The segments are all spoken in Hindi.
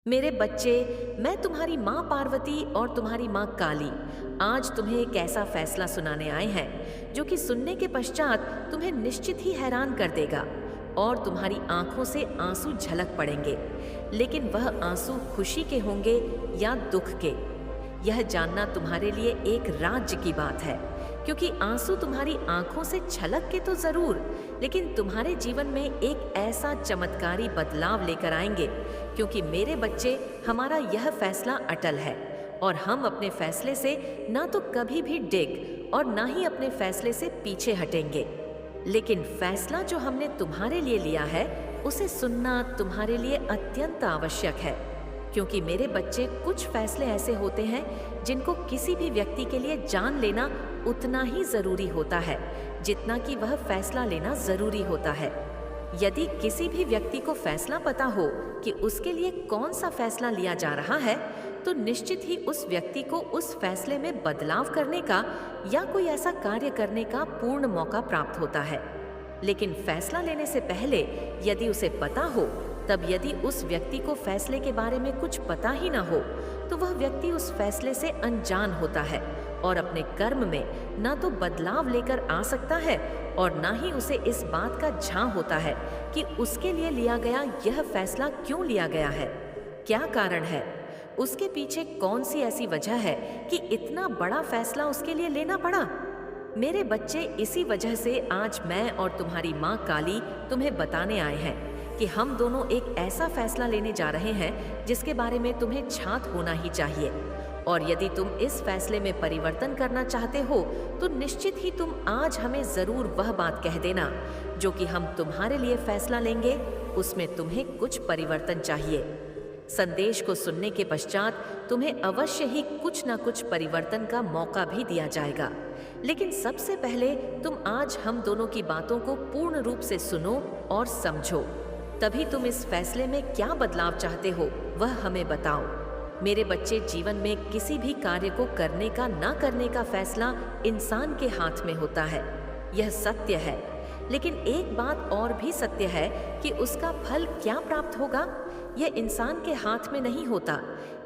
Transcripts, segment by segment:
मेरे बच्चे, मैं तुम्हारी माँ पार्वती और तुम्हारी माँ काली आज तुम्हें एक ऐसा फैसला सुनाने आए हैं जो कि सुनने के पश्चात तुम्हें निश्चित ही हैरान कर देगा और तुम्हारी आंखों से आंसू झलक पड़ेंगे। लेकिन वह आंसू खुशी के होंगे या दुख के, यह जानना तुम्हारे लिए एक राज्य की बात है, क्योंकि आंसू तुम्हारी आंखों से छलक के तो जरूर, लेकिन तुम्हारे जीवन में एक ऐसा चमत्कारी बदलाव लेकर आएंगे, क्योंकि मेरे बच्चे, हमारा यह फैसला अटल है और हम अपने फैसले से ना तो कभी भी डिग और ना ही अपने फैसले से पीछे हटेंगे। लेकिन फैसला जो हमने तुम्हारे लिए लिया है उसे सुनना तुम्हारे लिए अत्यंत आवश्यक है, क्योंकि मेरे बच्चे, कुछ फैसले ऐसे होते हैं जिनको किसी भी व्यक्ति के लिए जान लेना उतना ही जरूरी होता है जितना कि वह फैसला लेना जरूरी होता है। यदि किसी भी व्यक्ति को फैसला पता हो कि उसके लिए कौन सा फैसला लिया जा रहा है, तो निश्चित ही उस व्यक्ति को उस फैसले में बदलाव करने का या कोई ऐसा कार्य करने का पूर्ण मौका प्राप्त होता है। लेकिन फैसला लेने से पहले यदि उसे पता हो, तब यदि उस व्यक्ति को फैसले के बारे में कुछ पता ही ना हो, तो वह व्यक्ति उस फैसले से अनजान होता है और अपने कर्म में ना तो बदलाव लेकर आ सकता है और ना ही उसे इस बात का झां होता है कि उसके लिए लिया गया यह फैसला क्यों लिया गया है, क्या कारण है, उसके पीछे कौन सी ऐसी वजह है कि इतना बड़ा फैसला उसके लिए लेना पड़ा। मेरे बच्चे, इसी वजह से आज मैं और तुम्हारी माँ काली तुम्हें बताने आए हैं कि हम दोनों एक ऐसा फैसला लेने जा रहे हैं जिसके बारे में तुम्हें छात होना ही चाहिए। और यदि तुम इस फैसले में परिवर्तन करना चाहते हो, तो निश्चित ही तुम आज हमें जरूर वह बात कह देना जो कि हम तुम्हारे लिए फैसला लेंगे, उसमें तुम्हें कुछ परिवर्तन चाहिए। संदेश को सुनने के पश्चात तुम्हें अवश्य ही कुछ ना कुछ परिवर्तन का मौका भी दिया जाएगा। लेकिन सबसे पहले तुम आज हम दोनों की बातों को पूर्ण रूप से सुनो और समझो, तभी तुम इस फैसले में क्या बदलाव चाहते हो वह हमें बताओ। मेरे बच्चे, जीवन में किसी भी कार्य को करने का ना करने का फैसला इंसान के हाथ में होता है, यह सत्य है। लेकिन एक बात और भी सत्य है कि उसका फल क्या प्राप्त होगा यह इंसान के हाथ में नहीं होता,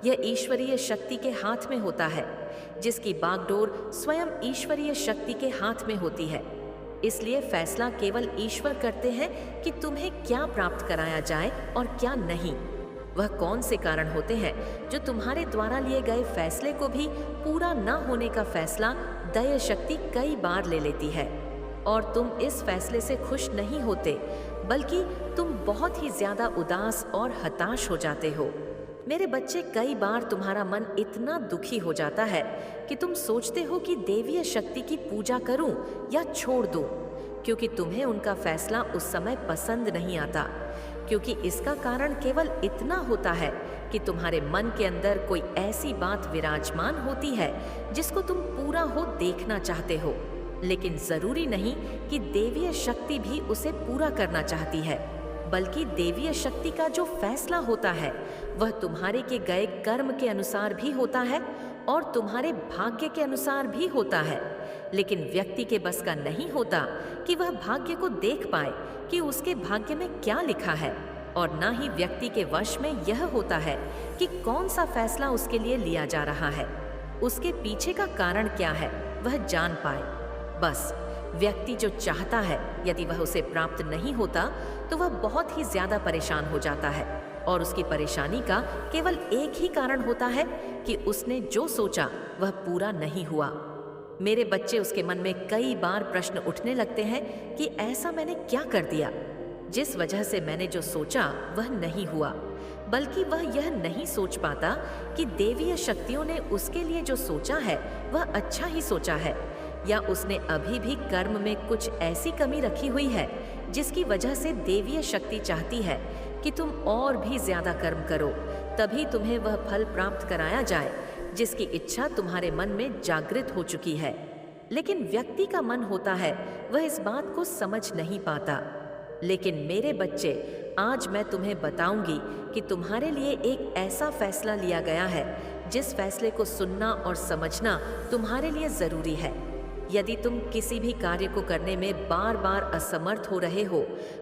यह ईश्वरीय शक्ति के हाथ में होता है, जिसकी बागडोर स्वयं ईश्वरीय शक्ति के हाथ में होती है। इसलिए फैसला केवल ईश्वर करते हैं कि तुम्हें क्या प्राप्त कराया जाए और क्या नहीं। वह कौन से कारण होते हैं जो तुम्हारे द्वारा लिए गए फैसले को भी पूरा न होने का फैसला दैव शक्ति कई बार ले लेती है, और तुम इस फैसले से खुश नहीं होते, बल्कि तुम बहुत ही ज्यादा उदास और हताश हो जाते हो। मेरे बच्चे, कई बार तुम्हारा मन इतना दुखी हो जाता है कि तुम सोचते हो कि देवीय शक्ति की पूजा करूं या छोड़ दूं, क्योंकि तुम्हें उनका फैसला उस समय पसंद नहीं आता। क्योंकि इसका कारण केवल इतना होता है कि तुम्हारे मन के अंदर कोई ऐसी बात विराजमान होती है जिसको तुम पूरा हो देखना चाहते हो, लेकिन जरूरी नहीं कि देवीय शक्ति भी उसे पूरा करना चाहती है, बल्कि देवीय शक्ति का जो फैसला होता है वह तुम्हारे के गए कर्म के अनुसार भी होता है और तुम्हारे भाग्य के अनुसार भी होता है। लेकिन व्यक्ति के बस का नहीं होता कि वह भाग्य को देख पाए कि उसके भाग्य में क्या लिखा है, और ना ही व्यक्ति के वश में यह होता है कि कौन सा फैसला उसके लिए लिया जा रहा है, उसके पीछे का कारण क्या है वह जान पाए। बस व्यक्ति जो चाहता है, यदि वह उसे प्राप्त नहीं होता तो वह बहुत ही ज्यादा परेशान हो जाता है, और उसकी परेशानी का केवल एक ही कारण होता है कि उसने जो सोचा वह पूरा नहीं हुआ। मेरे बच्चे, उसके मन में कई बार प्रश्न उठने लगते हैं कि ऐसा मैंने क्या कर दिया जिस वजह से मैंने जो सोचा वह नहीं हुआ, बल्कि वह यह नहीं सोच पाता कि देवीय शक्तियों ने उसके लिए जो सोचा है वह अच्छा ही सोचा है, या उसने अभी भी कर्म में कुछ ऐसी कमी रखी हुई है जिसकी वजह से देवीय शक्ति चाहती है कि तुम और भी ज्यादा कर्म करो, तभी तुम्हें वह फल प्राप्त कराया जाए जिसकी इच्छा तुम्हारे मन में जागृत हो चुकी है। लेकिन व्यक्ति का मन होता है वह इस बात को समझ नहीं पाता। लेकिन मेरे बच्चे, आज मैं तुम्हें बताऊंगी कि तुम्हारे लिए एक ऐसा फैसला लिया गया है जिस फैसले को सुनना और समझना तुम्हारे लिए जरूरी है। यदि तुम किसी भी कार्य को करने में बार बार असमर्थ हो रहे हो,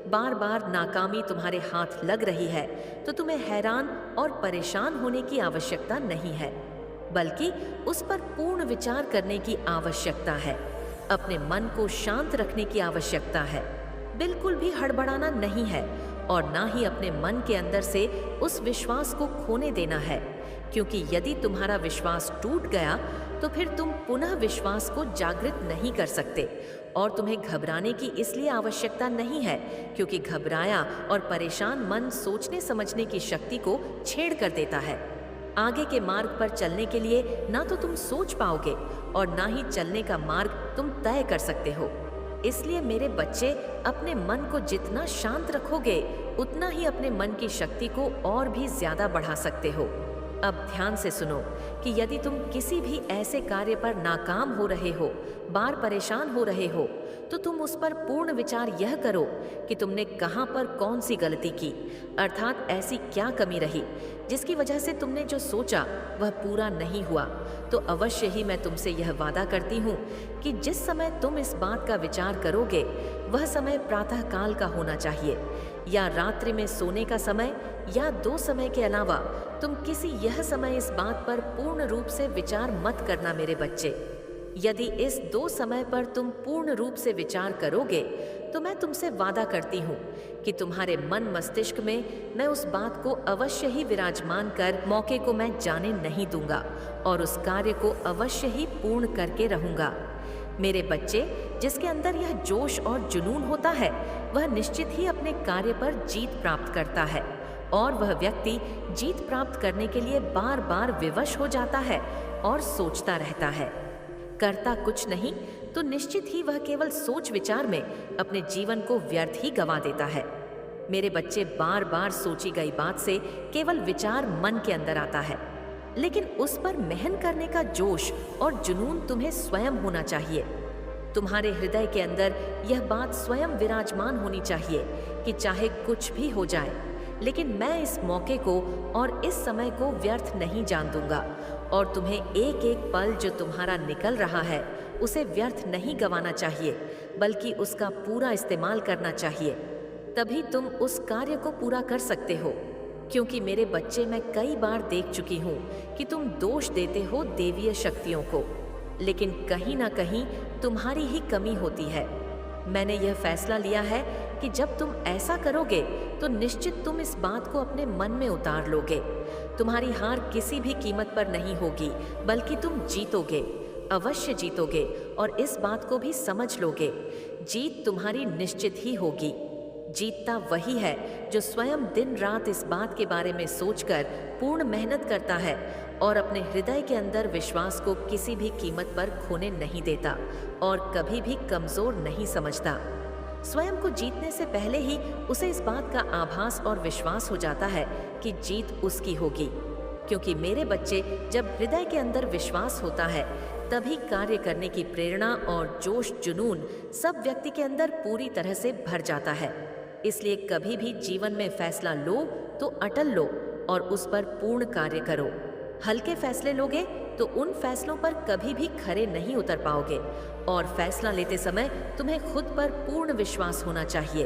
बार बार नाकामी तुम्हारे हाथ लग रही है, तो तुम्हें हैरान और परेशान होने की आवश्यकता नहीं है, बल्कि उस पर पूर्ण विचार करने की आवश्यकता है। अपने मन को शांत रखने की आवश्यकता है। बिल्कुल भी हड़बड़ाना नहीं है और ना ही अपने मन के अंदर से उस विश्वास को खोने देना है, क्योंकि यदि तुम्हारा विश्वास टूट गया तो फिर तुम पुनः विश्वास को जागृत नहीं कर सकते। और तुम्हें घबराने की इसलिए आवश्यकता नहीं है क्योंकि घबराया और परेशान मन सोचने समझने की शक्ति को छेड़ कर देता है। आगे के मार्ग पर चलने के लिए ना तो तुम सोच पाओगे और ना ही चलने का मार्ग तुम तय कर सकते हो। इसलिए मेरे बच्चे, अपने मन को जितना शांत रखोगे उतना ही अपने मन की शक्ति को और भी ज्यादा बढ़ा सकते हो। अब ध्यान से सुनो कि यदि तुम किसी भी ऐसे कार्य पर नाकाम हो रहे हो, बार परेशान हो रहे हो, तो तुम उस पर पूर्ण विचार यह करो कि तुमने कहाँ पर कौन सी गलती की, अर्थात ऐसी क्या कमी रही जिसकी वजह से तुमने जो सोचा वह पूरा नहीं हुआ। तो अवश्य ही मैं तुमसे यह वादा करती हूँ कि जिस समय तुम इस बात का विचार करोगे वह समय प्रातः काल का होना चाहिए, या रात्रि में सोने का समय, या दो समय के अलावा तुम किसी यह समय इस बात पर पूर्ण रूप से विचार मत करना मेरे बच्चे। यदि इस दो समय पर तुम पूर्ण रूप से विचार करोगे तो मैं तुमसे वादा करती हूँ कि तुम्हारे मन मस्तिष्क में मैं उस बात को अवश्य ही विराजमान कर मौके को मैं जाने नहीं दूंगा और उस कार्य को अवश्य ही पूर्ण करके रहूंगा। मेरे बच्चे, जिसके अंदर यह जोश और जुनून होता है वह निश्चित ही अपने कार्य पर जीत प्राप्त करता है, और वह व्यक्ति जीत प्राप्त करने के लिए बार बार विवश हो जाता है और सोचता रहता है। करता कुछ नहीं तो निश्चित ही वह केवल सोच विचार में अपने जीवन को व्यर्थ ही गंवा देता है। मेरे बच्चे, बार बार सोची गई बात से केवल विचार मन के अंदर आता है, लेकिन उस पर महन करने का जोश और जुनून तुम्हें स्वयं होना चाहिए। तुम्हारे हृदय के अंदर यह बात स्वयं विराजमान होनी चाहिए कि चाहे कुछ भी हो जाए, लेकिन मैं इस मौके को और इस समय को व्यर्थ नहीं जान दूंगा, और तुम्हें एक एक पल जो तुम्हारा निकल रहा है उसे व्यर्थ नहीं गंवाना चाहिए, बल्कि उसका पूरा इस्तेमाल करना चाहिए। तभी तुम उस कार्य को पूरा कर सकते हो। क्योंकि मेरे बच्चे, मैं कई बार देख चुकी हूँ कि तुम दोष देते हो देवीय शक्तियों को, लेकिन कहीं ना कहीं तुम्हारी ही कमी होती है। मैंने यह फैसला लिया है कि जब तुम ऐसा करोगे तो निश्चित तुम इस बात को अपने मन में उतार लोगे। तुम्हारी हार किसी भी कीमत पर नहीं होगी, बल्कि तुम जीतोगे, अवश्य जीतोगे, और इस बात को भी समझ लोगे। जीत तुम्हारी निश्चित ही होगी। जीतता वही है जो स्वयं दिन रात इस बात के बारे में सोचकर पूर्ण मेहनत करता है और अपने हृदय के अंदर विश्वास को किसी भी कीमत पर खोने नहीं देता और कभी भी कमजोर नहीं समझता। स्वयं को जीतने से पहले ही उसे इस बात का आभास और विश्वास हो जाता है कि जीत उसकी होगी। क्योंकि मेरे बच्चे, जब हृदय के अंदर विश्वास होता है तभी कार्य करने की प्रेरणा और जोश जुनून सब व्यक्ति के अंदर पूरी तरह से भर जाता है। इसलिए कभी भी जीवन में फैसला लो तो अटल लो और उस पर पूर्ण कार्य करो। हल्के फैसले लोगे तो उन फैसलों पर कभी भी खरे नहीं उतर पाओगे, और फैसला लेते समय तुम्हें खुद पर पूर्ण विश्वास होना चाहिए।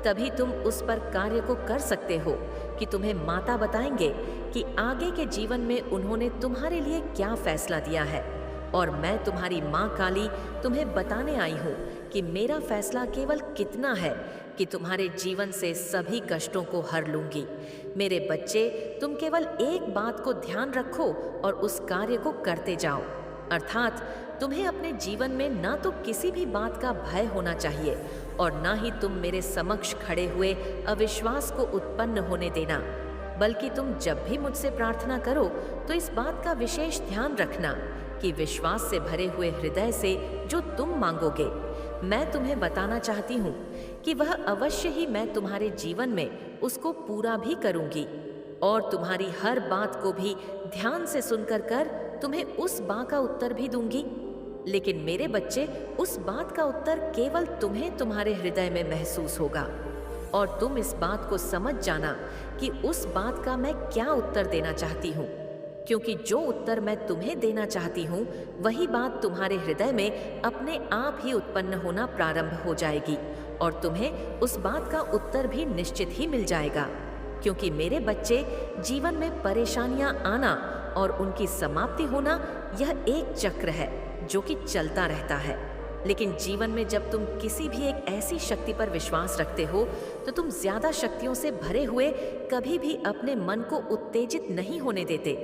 तभी तुम उस पर कार्य को कर सकते हो कि तुम्हें माता बताएंगे कि आगे के जीवन में उन्होंने तुम्हारे लिए क्या फैसला दिया है, और मैं तुम्हारी माँ काली तुम्हें बताने आई हूँ कि मेरा फैसला केवल कितना है कि तुम्हारे जीवन से सभी कष्टों को हर लूंगी। मेरे बच्चे, तुम केवल एक बात को ध्यान रखो और उस कार्य को करते जाओ, अर्थात तुम्हें अपने जीवन में ना तो किसी भी बात का भय होना चाहिए और ना ही तुम मेरे समक्ष खड़े हुए अविश्वास को उत्पन्न होने देना, बल्कि तुम जब भी मुझसे प्रार्थना करो तो इस बात का विशेष ध्यान रखना कि विश्वास से भरे हुए हृदय से जो तुम मांगोगे, मैं तुम्हें बताना चाहती हूँ कि वह अवश्य ही मैं तुम्हारे जीवन में उसको पूरा भी करूँगी, और तुम्हारी हर बात को भी ध्यान से सुनकर कर तुम्हें उस बात का उत्तर भी दूंगी। लेकिन मेरे बच्चे, उस बात का उत्तर केवल तुम्हें तुम्हारे हृदय में महसूस होगा, और तुम इस बात को समझ जाना कि उस बात का मैं क्या उत्तर देना चाहती हूँ। क्योंकि जो उत्तर मैं तुम्हें देना चाहती हूँ वही बात तुम्हारे हृदय में अपने आप ही उत्पन्न होना प्रारंभ हो जाएगी और तुम्हें उस बात का उत्तर भी निश्चित ही मिल जाएगा। क्योंकि मेरे बच्चे, जीवन में परेशानियां आना और उनकी समाप्ति होना यह एक चक्र है जो कि चलता रहता है। लेकिन जीवन में जब तुम किसी भी एक ऐसी शक्ति पर विश्वास रखते हो तो तुम ज्यादा शक्तियों से भरे हुए कभी भी अपने मन को उत्तेजित नहीं होने देते।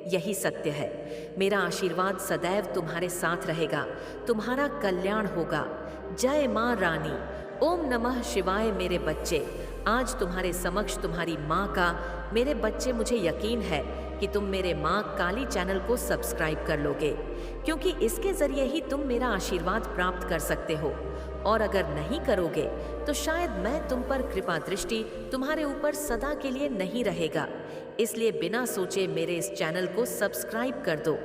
यही सत्य है। मेरा आशीर्वाद सदैव तुम्हारे साथ रहेगा, तुम्हारा कल्याण होगा। जय माँ रानी। ओम नमः शिवाय। मेरे बच्चे, आज तुम्हारे समक्ष तुम्हारी माँ का, मेरे बच्चे मुझे यकीन है कि तुम मेरे माँ काली चैनल को सब्सक्राइब कर लोगे, क्योंकि इसके जरिए ही तुम मेरा आशीर्वाद प्राप्त कर सकते हो। और अगर नहीं करोगे तो शायद मैं तुम पर कृपा दृष्टि तुम्हारे ऊपर सदा के लिए नहीं रहेगा। इसलिए बिना सोचे मेरे इस चैनल को सब्सक्राइब कर दो।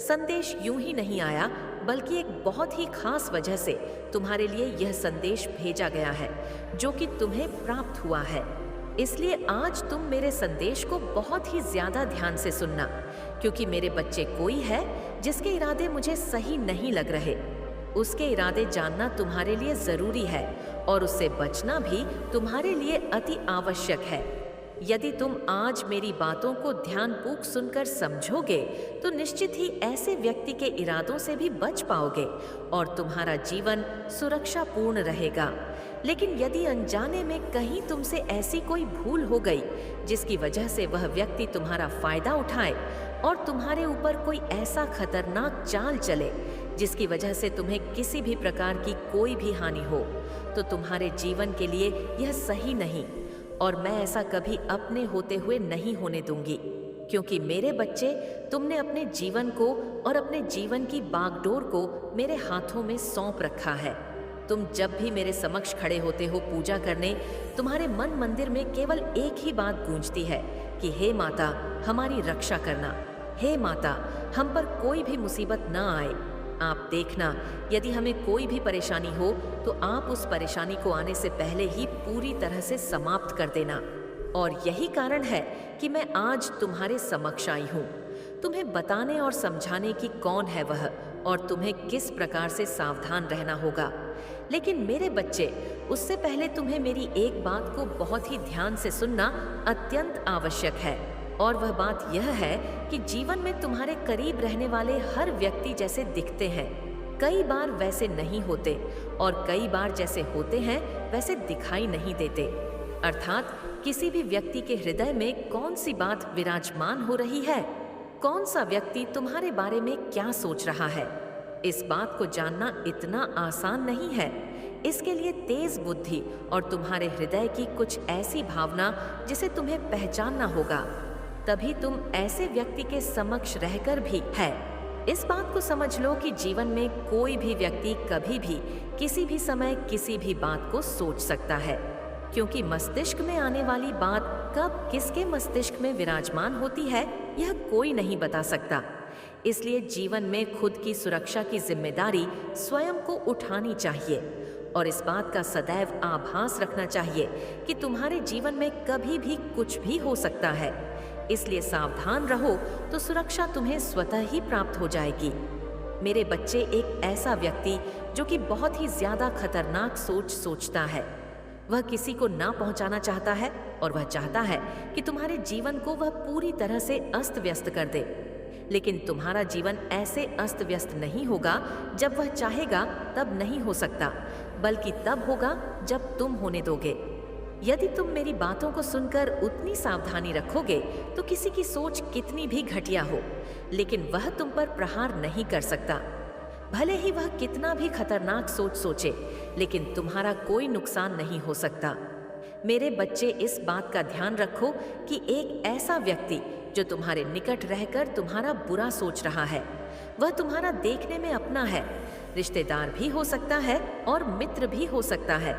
संदेश यूं ही नहीं आया, बल्कि एक बहुत ही खास वजह से तुम्हारे लिए यह संदेश भेजा गया है जो कि तुम्हें प्राप्त हुआ है। इसलिए आज तुम मेरे संदेश को बहुत ही ज्यादा ध्यान से सुनना, क्योंकि मेरे बच्चे कोई है जिसके इरादे मुझे सही नहीं लग रहे। उसके इरादे जानना तुम्हारे लिए जरूरी है और उससे बचना भी तुम्हारे लिए अति आवश्यक है। यदि तुम आज मेरी बातों को ध्यानपूर्वक सुनकर समझोगे तो निश्चित ही ऐसे व्यक्ति के इरादों से भी बच पाओगे और तुम्हारा जीवन सुरक्षापूर्ण रहेगा। लेकिन यदि अनजाने में कहीं तुमसे ऐसी कोई भूल हो गई जिसकी वजह से वह व्यक्ति तुम्हारा फायदा उठाए और तुम्हारे ऊपर कोई ऐसा खतरनाक चाल चले जिसकी वजह से तुम्हें किसी भी प्रकार की कोई भी हानि हो, तो तुम्हारे जीवन के लिए यह सही नहीं और मैं ऐसा कभी अपने होते हुए नहीं होने दूंगी। क्योंकि मेरे बच्चे, तुमने अपने जीवन को और अपने जीवन की बागडोर को मेरे हाथों में सौंप रखा है। तुम जब भी मेरे समक्ष खड़े होते हो पूजा करने, तुम्हारे मन मंदिर में केवल एक ही बात गूंजती है कि हे माता, हमारी रक्षा करना। हे माता, हम पर कोई भी मुसीबत न आए। आप देखना, यदि हमें कोई भी परेशानी हो तो आप उस परेशानी को आने से पहले ही पूरी तरह से समाप्त कर देना। और यही कारण है कि मैं आज तुम्हारे समक्ष आई हूँ, तुम्हें बताने और समझाने की कौन है वह और तुम्हें किस प्रकार से सावधान रहना होगा। लेकिन मेरे बच्चे, उससे पहले तुम्हें मेरी एक बात को बहुत ही ध्यान से सुनना अत्यंत आवश्यक है, और वह बात यह है कि जीवन में तुम्हारे करीब रहने वाले हर व्यक्ति जैसे दिखते हैं, कई बार वैसे नहीं होते और कई बार जैसे होते हैं वैसे दिखाई नहीं देते। अर्थात किसी भी व्यक्ति के हृदय में कौन सी बात विराजमान हो रही है, कौन सा व्यक्ति तुम्हारे बारे में क्या सोच रहा है, इस बात को जानना इतना आसान नहीं है। इसके लिए तेज बुद्धि और तुम्हारे हृदय की कुछ ऐसी भावना जिसे तुम्हें पहचानना होगा, तभी तुम ऐसे व्यक्ति के समक्ष रहकर भी है। इस बात को समझ लो कि जीवन में कोई भी व्यक्ति कभी भी किसी भी समय किसी भी बात को सोच सकता है, क्योंकि मस्तिष्क में आने वाली बात कब किसके मस्तिष्क में विराजमान होती है यह कोई नहीं बता सकता। इसलिए जीवन में खुद की सुरक्षा की जिम्मेदारी स्वयं को उठानी चाहिए और इस बात का सदैव आभास रखना चाहिए कि तुम्हारे जीवन में कभी भी कुछ भी हो सकता है। इसलिए सावधान रहो तो सुरक्षा तुम्हें स्वतः ही प्राप्त हो जाएगी। मेरे बच्चे, एक ऐसा व्यक्ति जो कि बहुत ही ज्यादा खतरनाक सोच सोचता है, वह किसी को ना पहुंचाना चाहता है और वह चाहता है कि तुम्हारे जीवन को वह पूरी तरह से अस्त व्यस्त कर दे। लेकिन तुम्हारा जीवन ऐसे अस्त व्यस्त नहीं होगा जब वह चाहेगा तब नहीं हो सकता, बल्कि तब होगा जब तुम होने दोगे। यदि तुम मेरी बातों को सुनकर उतनी सावधानी रखोगे तो किसी की सोच कितनी भी घटिया हो, लेकिन वह तुम पर प्रहार नहीं कर सकता। भले ही वह कितना भी खतरनाक सोच सोचे, लेकिन तुम्हारा कोई नुकसान नहीं हो सकता। मेरे बच्चे, इस बात का ध्यान रखो कि एक ऐसा व्यक्ति जो तुम्हारे निकट रहकर तुम्हारा बुरा सोच रहा है, वह तुम्हारा देखने में अपना है, रिश्तेदार भी हो सकता है और मित्र भी हो सकता है।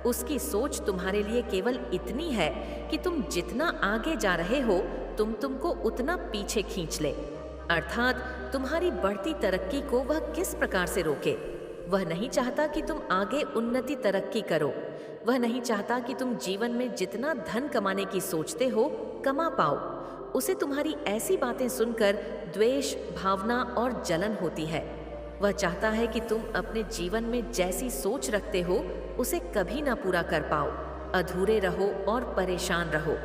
उसकी सोच तुम्हारे लिए केवल इतनी है कि तुम जितना आगे जा रहे हो तुमको उतना पीछे खींच ले। अर्थात तुम्हारी बढ़ती तरक्की को वह किस प्रकार से रोके। वह नहीं चाहता कि तुम आगे उन्नति तरक्की करो। वह नहीं चाहता कि तुम जीवन में जितना धन कमाने की सोचते हो कमा पाओ। उसे तुम्हारी ऐसी बातें सुनकर द्वेष, भावना और जलन होती है। वह चाहता है कि तुम अपने जीवन में जैसी सोच रखते हो उसे कभी ना पूरा कर पाओ, अधूरे रहो और परेशान रहो।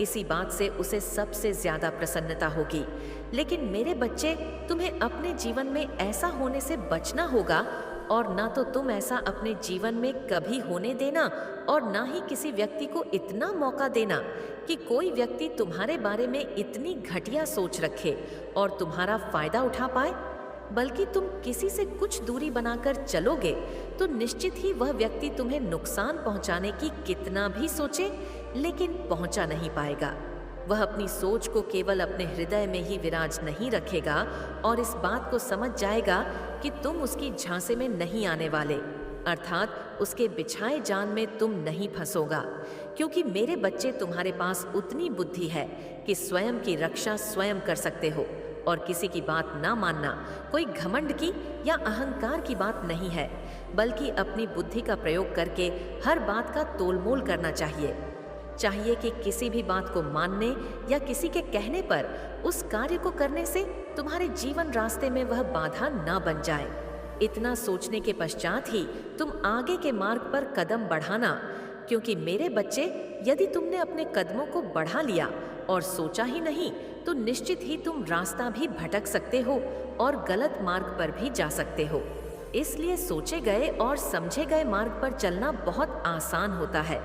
इसी बात से उसे सबसे ज्यादा प्रसन्नता होगी। लेकिन मेरे बच्चे, तुम्हें अपने जीवन में ऐसा होने से बचना होगा और ना तो तुम ऐसा अपने जीवन में कभी होने देना और ना ही किसी व्यक्ति को इतना मौका देना कि कोई व्यक्ति तुम्हारे बारे में इतनी घटिया सोच रखे और तुम्हारा फायदा उठा पाए। बल्कि तुम किसी से कुछ दूरी बनाकर चलोगे तो निश्चित ही वह व्यक्ति तुम्हें नुकसान पहुंचाने की कितना भी सोचे, लेकिन पहुंचा नहीं पाएगा। वह अपनी सोच को केवल अपने हृदय में ही विराज नहीं रखेगा और इस बात को समझ जाएगा कि तुम उसकी झांसे में नहीं आने वाले, अर्थात उसके बिछाए जाल में तुम नहीं फंसोगा। क्योंकि मेरे बच्चे, तुम्हारे पास उतनी बुद्धि है कि स्वयं की रक्षा स्वयं कर सकते हो और किसी की बात ना मानना कोई घमंड की या अहंकार की बात नहीं है, बल्कि अपनी बुद्धि का प्रयोग करके हर बात का तोलमोल करना चाहिए कि किसी भी बात को मानने या किसी के कहने पर उस कार्य को करने से तुम्हारे जीवन रास्ते में वह बाधा ना बन जाए। इतना सोचने के पश्चात ही तुम आगे के मार्ग पर कदम बढ़ाना, क्योंकि मेरे बच्चे, यदि तुमने अपने कदमों को बढ़ा लिया और सोचा ही नहीं तो निश्चित ही तुम रास्ता भी भटक सकते हो और गलत मार्ग पर भी जा सकते हो। इसलिए सोचे गए और समझे गए मार्ग पर चलना बहुत आसान होता है,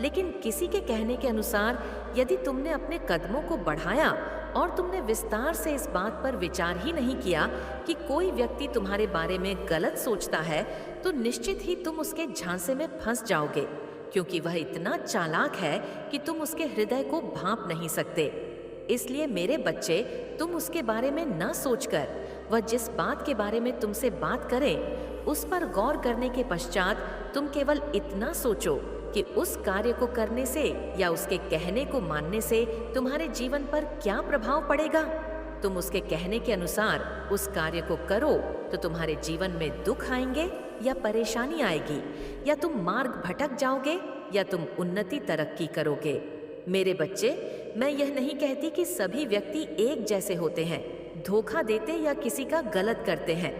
लेकिन किसी के कहने के अनुसार यदि तुमने अपने कदमों को बढ़ाया और तुमने विस्तार से इस बात पर विचार ही नहीं किया कि कोई व्यक्ति तुम्हारे बारे में गलत सोचता है, तो निश्चित ही तुम उसके झांसे में फंस जाओगे, क्योंकि वह इतना चालाक है कि तुम उसके हृदय को भांप नहीं सकते। इसलिए मेरे बच्चे, तुम उसके बारे में न सोचकर वह जिस बात के बारे में तुमसे बात करे उस पर गौर करने के पश्चात तुम केवल इतना सोचो कि उस कार्य को करने से या उसके कहने को मानने से तुम्हारे जीवन पर क्या प्रभाव पड़ेगा। तुम उसके कहने के अनुसार उस कार्य को करो तो तुम्हारे जीवन में दुख आएंगे या परेशानी आएगी, या तुम मार्ग भटक जाओगे या तुम उन्नति तरक्की करोगे। मेरे बच्चे, मैं यह नहीं कहती कि सभी व्यक्ति एक जैसे होते हैं, धोखा देते या किसी का गलत करते हैं,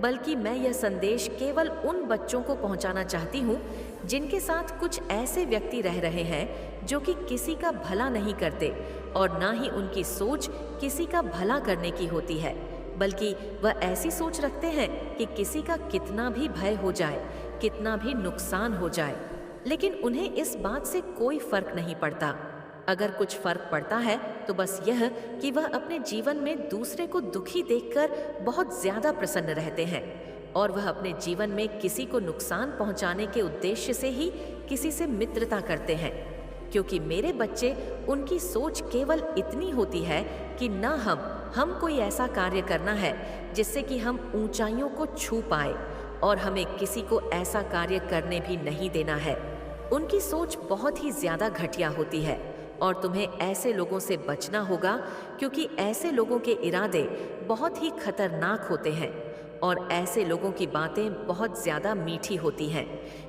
बल्कि मैं यह संदेश केवल उन बच्चों को पहुंचाना चाहती हूँ जिनके साथ कुछ ऐसे व्यक्ति रह रहे हैं जो कि किसी का भला नहीं करते और ना ही उनकी सोच किसी का भला करने की होती है, बल्कि वह ऐसी सोच रखते हैं कि किसी का कितना भी भय हो जाए, कितना भी नुकसान हो जाए, लेकिन उन्हें इस बात से कोई फर्क नहीं पड़ता। अगर कुछ फर्क पड़ता है तो बस यह कि वह अपने जीवन में दूसरे को दुखी देखकर बहुत ज्यादा प्रसन्न रहते हैं और वह अपने जीवन में किसी को नुकसान पहुंचाने के उद्देश्य से ही किसी से मित्रता करते हैं। क्योंकि मेरे बच्चे, उनकी सोच केवल इतनी होती है कि ना हम कोई ऐसा कार्य करना है जिससे कि हम ऊंचाइयों को छू पाए, और हमें किसी को ऐसा कार्य करने भी नहीं देना है। उनकी सोच बहुत ही ज्यादा घटिया होती है और तुम्हें ऐसे लोगों से बचना होगा, क्योंकि ऐसे लोगों के इरादे बहुत ही खतरनाक होते हैं और ऐसे लोगों की बातें बहुत ज्यादा मीठी होती हैं,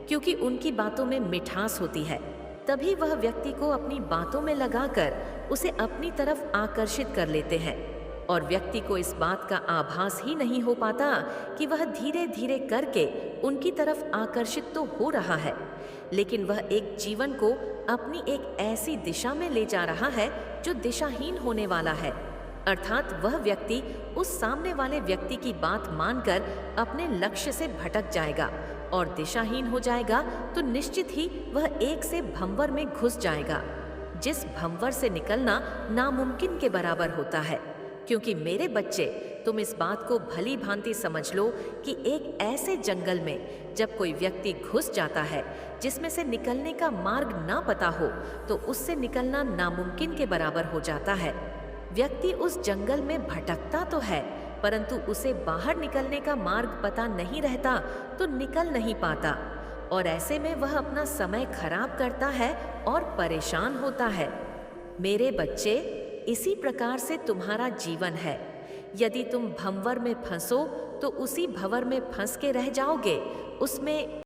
क्योंकि उनकी बातों में मिठास होती है। तभी वह व्यक्ति को अपनी बातों में लगाकर उसे अपनी तरफ आकर्षित कर लेते हैं और व्यक्ति को इस बात का आभास ही नहीं हो पाता कि वह धीरे धीरे करके उनकी तरफ आकर्षित तो हो रहा है, लेकिन वह एक जीवन को अपनी एक ऐसी दिशा में ले जा रहा है जो दिशाहीन होने वाला है। अर्थात वह व्यक्ति उस सामने वाले व्यक्ति की बात मानकर अपने लक्ष्य से भटक जाएगा और दिशाहीन हो जाएगा, तो निश्चित ही वह एक से भंवर में घुस जाएगा, जिस भंवर से निकलना नामुमकिन के बराबर होता है। क्योंकि मेरे बच्चे, तुम इस बात को भली भांति समझ लो कि एक ऐसे जंगल में जब कोई व्यक्ति घुस जाता है जिसमें से निकलने का मार्ग ना पता हो, तो उससे निकलना नामुमकिन के बराबर हो जाता है। व्यक्ति उस जंगल में भटकता तो है, परंतु उसे बाहर निकलने का मार्ग पता नहीं रहता तो निकल नहीं पाता, और ऐसे में वह अपना समय खराब करता है और परेशान होता है। मेरे बच्चे, इसी प्रकार से तुम्हारा जीवन है। यदि तुम भंवर में फंसो तो उसी भंवर में फंस के रह जाओगे, उसमें